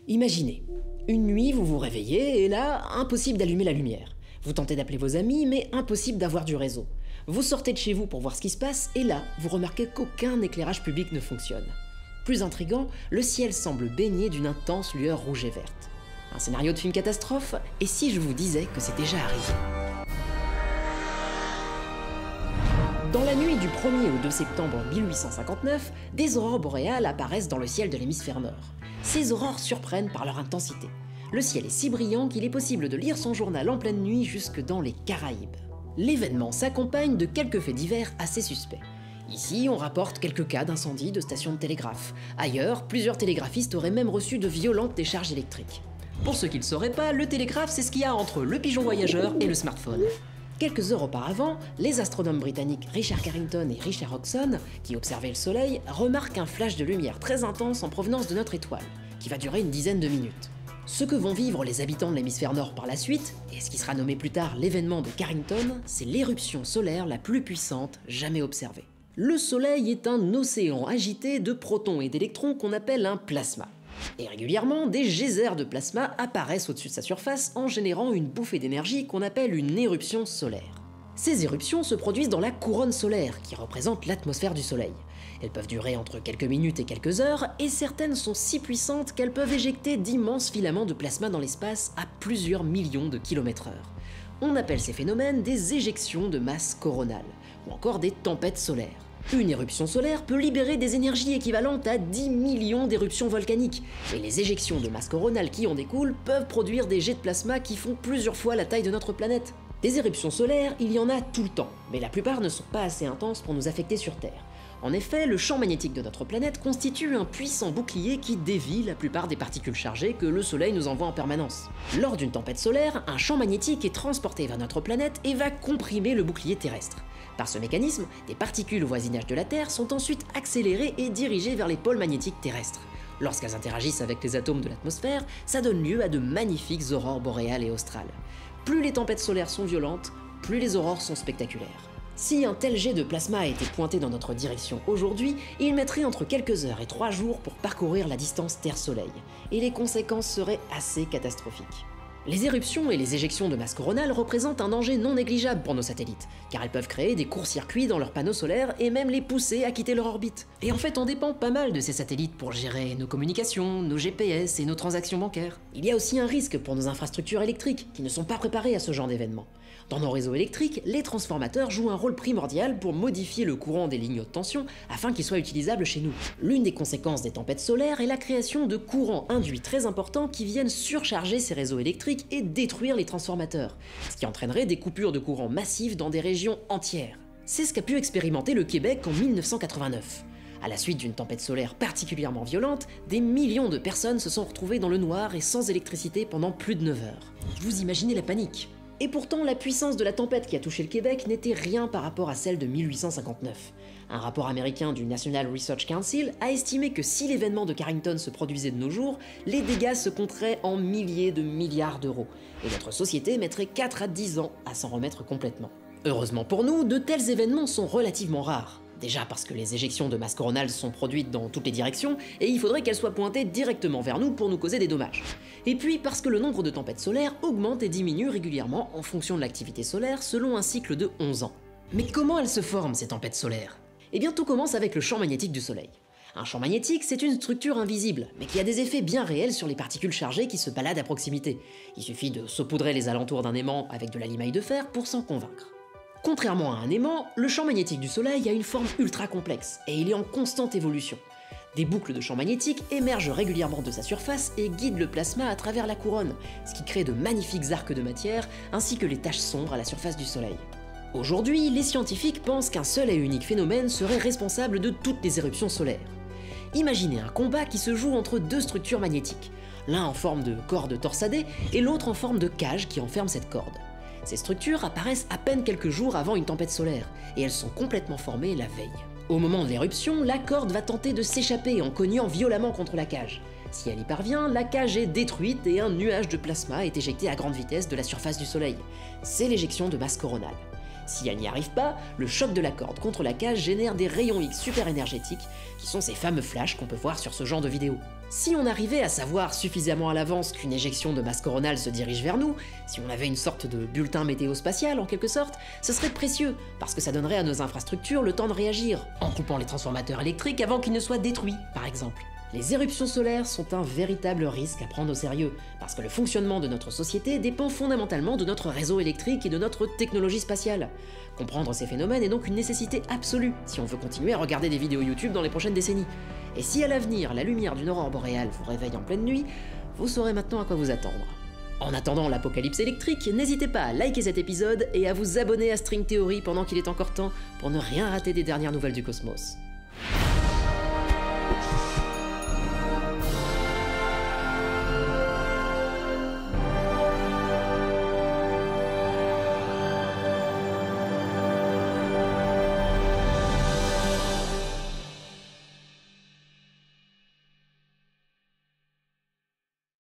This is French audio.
Imaginez, une nuit vous vous réveillez et là, impossible d'allumer la lumière. Vous tentez d'appeler vos amis, mais impossible d'avoir du réseau. Vous sortez de chez vous pour voir ce qui se passe et là, vous remarquez qu'aucun éclairage public ne fonctionne. Plus intriguant, le ciel semble baigné d'une intense lueur rouge et verte. Un scénario de film catastrophe? Et si je vous disais que c'est déjà arrivé? Dans la nuit du 1er au 2 septembre 1859, des aurores boréales apparaissent dans le ciel de l'hémisphère nord. Ces aurores surprennent par leur intensité. Le ciel est si brillant qu'il est possible de lire son journal en pleine nuit jusque dans les Caraïbes. L'événement s'accompagne de quelques faits divers assez suspects. Ici, on rapporte quelques cas d'incendie de stations de télégraphe. Ailleurs, plusieurs télégraphistes auraient même reçu de violentes décharges électriques. Pour ceux qui ne le sauraient pas, le télégraphe, c'est ce qu'il y a entre le pigeon voyageur et le smartphone. Quelques heures auparavant, les astronomes britanniques Richard Carrington et Richard Hodgson, qui observaient le Soleil, remarquent un flash de lumière très intense en provenance de notre étoile, qui va durer une dizaine de minutes. Ce que vont vivre les habitants de l'hémisphère nord par la suite, et ce qui sera nommé plus tard l'événement de Carrington, c'est l'éruption solaire la plus puissante jamais observée. Le Soleil est un océan agité de protons et d'électrons qu'on appelle un plasma. Et régulièrement, des geysers de plasma apparaissent au-dessus de sa surface en générant une bouffée d'énergie qu'on appelle une éruption solaire. Ces éruptions se produisent dans la couronne solaire, qui représente l'atmosphère du Soleil. Elles peuvent durer entre quelques minutes et quelques heures, et certaines sont si puissantes qu'elles peuvent éjecter d'immenses filaments de plasma dans l'espace à plusieurs millions de kilomètres/heure. On appelle ces phénomènes des éjections de masse coronale, ou encore des tempêtes solaires. Une éruption solaire peut libérer des énergies équivalentes à 10 millions d'éruptions volcaniques, et les éjections de masse coronale qui en découlent peuvent produire des jets de plasma qui font plusieurs fois la taille de notre planète. Des éruptions solaires, il y en a tout le temps, mais la plupart ne sont pas assez intenses pour nous affecter sur Terre. En effet, le champ magnétique de notre planète constitue un puissant bouclier qui dévie la plupart des particules chargées que le Soleil nous envoie en permanence. Lors d'une tempête solaire, un champ magnétique est transporté vers notre planète et va comprimer le bouclier terrestre. Par ce mécanisme, des particules au voisinage de la Terre sont ensuite accélérées et dirigées vers les pôles magnétiques terrestres. Lorsqu'elles interagissent avec les atomes de l'atmosphère, ça donne lieu à de magnifiques aurores boréales et australes. Plus les tempêtes solaires sont violentes, plus les aurores sont spectaculaires. Si un tel jet de plasma a été pointé dans notre direction aujourd'hui, il mettrait entre quelques heures et 3 jours pour parcourir la distance Terre-Soleil, et les conséquences seraient assez catastrophiques. Les éruptions et les éjections de masse coronale représentent un danger non négligeable pour nos satellites, car elles peuvent créer des courts-circuits dans leurs panneaux solaires et même les pousser à quitter leur orbite. Et en fait, on dépend pas mal de ces satellites pour gérer nos communications, nos GPS et nos transactions bancaires. Il y a aussi un risque pour nos infrastructures électriques, qui ne sont pas préparées à ce genre d'événements. Dans nos réseaux électriques, les transformateurs jouent un rôle primordial pour modifier le courant des lignes haute tension afin qu'ils soient utilisables chez nous. L'une des conséquences des tempêtes solaires est la création de courants induits très importants qui viennent surcharger ces réseaux électriques et détruire les transformateurs, ce qui entraînerait des coupures de courant massives dans des régions entières. C'est ce qu'a pu expérimenter le Québec en 1989. À la suite d'une tempête solaire particulièrement violente, des millions de personnes se sont retrouvées dans le noir et sans électricité pendant plus de 9 heures. Vous imaginez la panique? Et pourtant, la puissance de la tempête qui a touché le Québec n'était rien par rapport à celle de 1859. Un rapport américain du National Research Council a estimé que si l'événement de Carrington se produisait de nos jours, les dégâts se compteraient en milliers de milliards d'euros, et notre société mettrait 4 à 10 ans à s'en remettre complètement. Heureusement pour nous, de tels événements sont relativement rares. Déjà parce que les éjections de masse coronale sont produites dans toutes les directions, et il faudrait qu'elles soient pointées directement vers nous pour nous causer des dommages. Et puis parce que le nombre de tempêtes solaires augmente et diminue régulièrement en fonction de l'activité solaire selon un cycle de 11 ans. Mais comment elles se forment, ces tempêtes solaires? Eh bien tout commence avec le champ magnétique du Soleil. Un champ magnétique, c'est une structure invisible, mais qui a des effets bien réels sur les particules chargées qui se baladent à proximité. Il suffit de saupoudrer les alentours d'un aimant avec de la limaille de fer pour s'en convaincre. Contrairement à un aimant, le champ magnétique du Soleil a une forme ultra complexe, et il est en constante évolution. Des boucles de champ magnétique émergent régulièrement de sa surface et guident le plasma à travers la couronne, ce qui crée de magnifiques arcs de matière, ainsi que les taches sombres à la surface du Soleil. Aujourd'hui, les scientifiques pensent qu'un seul et unique phénomène serait responsable de toutes les éruptions solaires. Imaginez un combat qui se joue entre deux structures magnétiques, l'un en forme de corde torsadée et l'autre en forme de cage qui enferme cette corde. Ces structures apparaissent à peine quelques jours avant une tempête solaire, et elles sont complètement formées la veille. Au moment de l'éruption, la corde va tenter de s'échapper en cognant violemment contre la cage. Si elle y parvient, la cage est détruite et un nuage de plasma est éjecté à grande vitesse de la surface du Soleil. C'est l'éjection de masse coronale. Si elle n'y arrive pas, le choc de la corde contre la cage génère des rayons X super énergétiques, qui sont ces fameux flashs qu'on peut voir sur ce genre de vidéo. Si on arrivait à savoir suffisamment à l'avance qu'une éjection de masse coronale se dirige vers nous, si on avait une sorte de bulletin météo-spatial en quelque sorte, ce serait précieux, parce que ça donnerait à nos infrastructures le temps de réagir, en coupant les transformateurs électriques avant qu'ils ne soient détruits, par exemple. Les éruptions solaires sont un véritable risque à prendre au sérieux, parce que le fonctionnement de notre société dépend fondamentalement de notre réseau électrique et de notre technologie spatiale. Comprendre ces phénomènes est donc une nécessité absolue si on veut continuer à regarder des vidéos YouTube dans les prochaines décennies. Et si à l'avenir, la lumière d'une aurore boréale vous réveille en pleine nuit, vous saurez maintenant à quoi vous attendre. En attendant l'apocalypse électrique, n'hésitez pas à liker cet épisode et à vous abonner à String Theory pendant qu'il est encore temps pour ne rien rater des dernières nouvelles du cosmos.